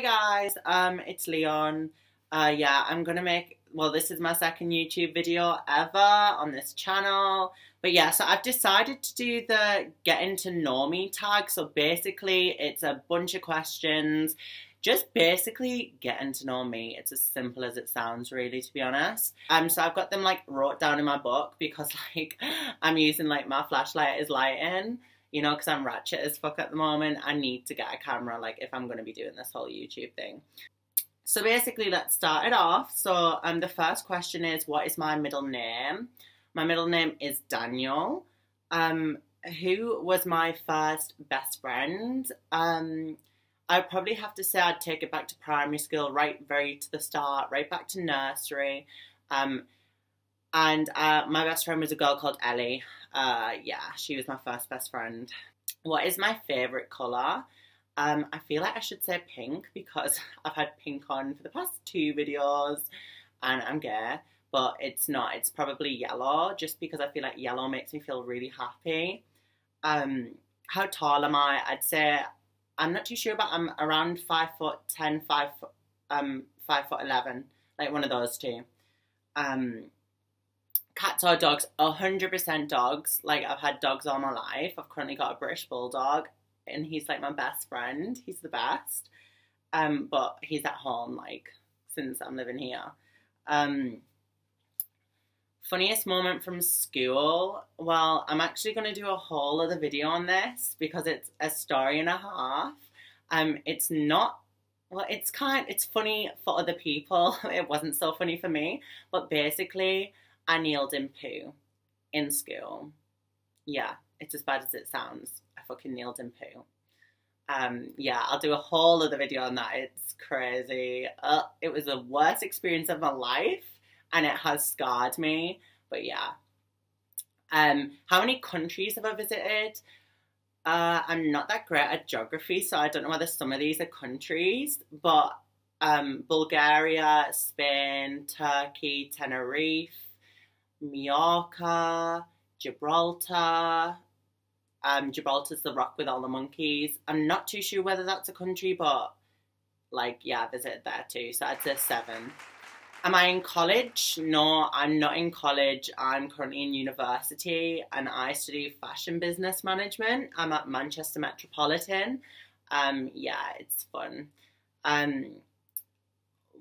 Hi guys, it's Leon. Yeah, I'm gonna this is my second YouTube video ever on this channel. But yeah, so I've decided to do the getting to know me tag. So basically it's a bunch of questions, just basically getting to know me. It's as simple as it sounds, really, to be honest. So I've got them like wrote down in my book because like I'm using like my flashlight as lighting. You know, because I'm ratchet as fuck at the moment. I need to get a camera, like, if I'm going to be doing this whole YouTube thing. So basically, let's start it off. So the first question is, what is my middle name? My middle name is Daniel. Who was my first best friend? I'd probably have to say I'd take it back to primary school, right very to the start, right back to nursery. And my best friend was a girl called Ellie. Yeah, she was my first best friend. What is my favourite colour? I feel like I should say pink because I've had pink on for the past 2 videos and I'm gay, but it's not. It's probably yellow just because I feel like yellow makes me feel really happy. How tall am I? I'd say I'm not too sure, but I'm around 5'10", 5'11", like one of those two. Cats or dogs? 100% dogs. Like, I've had dogs all my life. I've currently got a British Bulldog, and he's like my best friend. He's the best. But he's at home, like, since I'm living here. Funniest moment from school? Well, I'm actually going to do a whole other video on this because it's a story and a half. It's not, well, it's funny for other people. It wasn't so funny for me. But basically, I kneeled in poo in school. Yeah, it's as bad as it sounds. I fucking kneeled in poo. Yeah, I'll do a whole other video on that. It's crazy. It was the worst experience of my life, and it has scarred me. But yeah. How many countries have I visited? I'm not that great at geography, so I don't know whether some of these are countries, but Bulgaria, Spain, Turkey, Tenerife, Mallorca, Gibraltar. Gibraltar's the rock with all the monkeys. I'm not too sure whether that's a country, but like, yeah, I visited there too, so I'd say 7. Am I in college? No, I'm not in college. I'm currently in university and I study fashion business management. I'm at Manchester Metropolitan. Yeah, it's fun.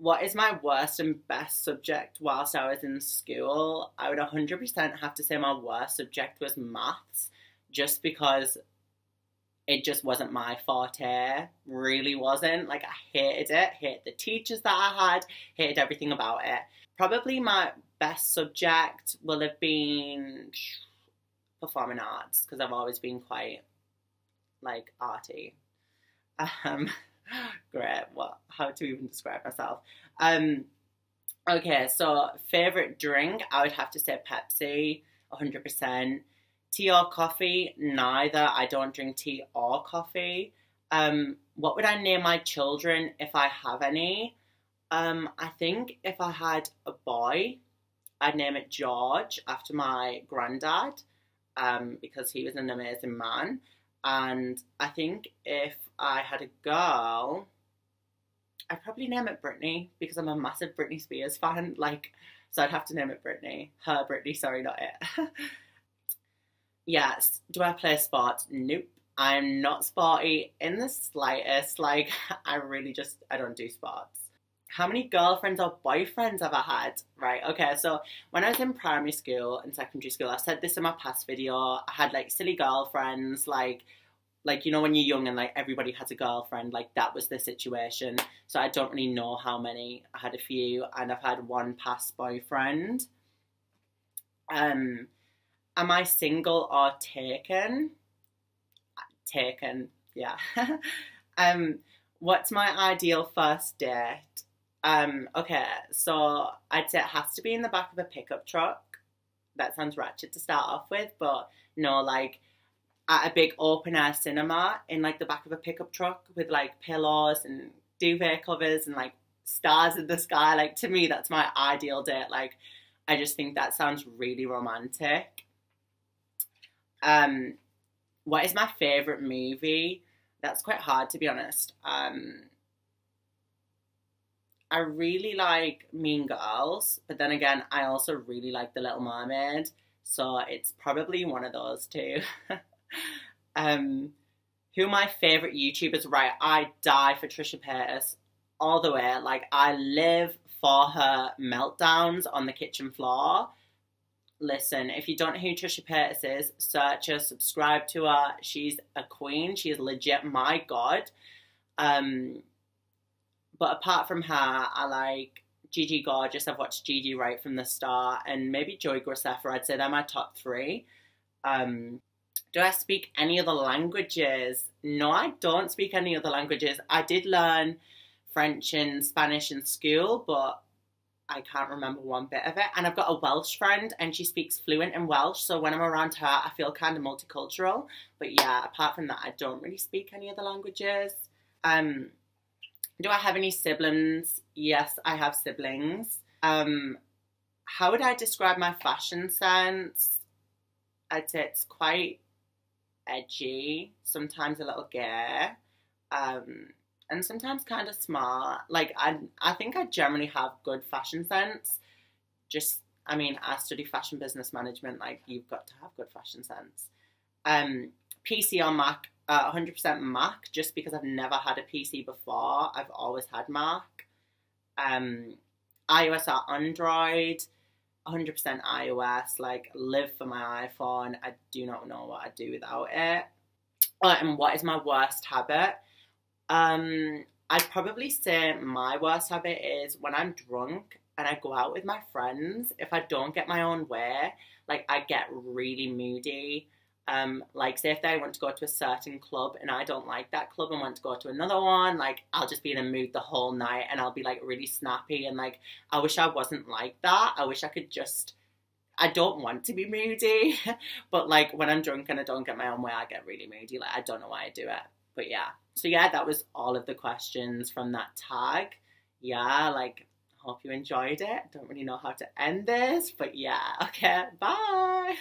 What is my worst and best subject whilst I was in school? I would 100% have to say my worst subject was maths, just because it just wasn't my forte, really wasn't. Like, I hated it, hated the teachers that I had, hated everything about it. Probably my best subject will have been performing arts, because I've always been quite, like, arty. Great, how to even describe myself. Okay, so favourite drink, I would have to say Pepsi, 100%. Tea or coffee? Neither. I don't drink tea or coffee. What would I name my children if I have any? I think if I had a boy, I'd name it George after my granddad, because he was an amazing man. And I think if I had a girl, I'd probably name it Britney because I'm a massive Britney Spears fan. Like, so I'd have to name it Britney. Her Britney, sorry, not it. Yes. Do I play sports? Nope. I'm not sporty in the slightest. Like, I don't do sports. How many girlfriends or boyfriends have I had? Right, okay, so when I was in primary school and secondary school, I said this in my past video, I had, like, silly girlfriends, like, you know, when you're young and, like, everybody has a girlfriend, like, that was the situation. So I don't really know how many. I had a few, and I've had one past boyfriend. Am I single or taken? Taken, yeah. What's my ideal first date? Okay, so I'd say it has to be in the back of a pickup truck. That sounds ratchet to start off with, but no, like at a big open air cinema in like the back of a pickup truck with like pillows and duvet covers and like stars in the sky. Like, to me, that's my ideal date. Like, I just think that sounds really romantic. What is my favourite movie? That's quite hard, to be honest. I really like Mean Girls, but then again, I also really like The Little Mermaid, so it's probably one of those two. um, who are my favourite YouTubers? Right, I die for Trisha Paytas all the way. Like, I live for her meltdowns on the kitchen floor. Listen, if you don't know who Trisha Paytas is, search her, subscribe to her. She's a queen. She is legit my god. But apart from her, I like Gigi Gorgeous. I've watched Gigi right from the start, and maybe Joey Graceffa. I'd say they're my top three. Do I speak any other languages? No, I don't speak any other languages. I did learn French and Spanish in school, but I can't remember one bit of it. And I've got a Welsh friend, and she speaks fluent in Welsh, so when I'm around her, I feel kind of multicultural. But yeah, apart from that, I don't really speak any other languages. Do I have any siblings? Yes, I have siblings. How would I describe my fashion sense? I'd say it's quite edgy, sometimes a little gay, and sometimes kind of smart. Like, I think I generally have good fashion sense. Just, I mean, I study fashion business management. Like, you've got to have good fashion sense. PC or Mac? 100% Mac, just because I've never had a PC before. I've always had Mac. iOS or Android? 100% iOS. Like, live for my iPhone. I do not know what I'd do without it. And what is my worst habit? I'd probably say my worst habit is when I'm drunk and I go out with my friends, if I don't get my own way, like, I get really moody. Like, say if I want to go to a certain club and I don't like that club and want to go to another one, like, I'll just be in a mood the whole night and I'll be, like, really snappy, and, like, I wish I wasn't like that. I wish I could just, I don't want to be moody, but, like, when I'm drunk and I don't get my own way, I get really moody. Like, I don't know why I do it, but yeah. So yeah, that was all of the questions from that tag. Yeah, like, hope you enjoyed it. Don't really know how to end this, but yeah, okay, bye!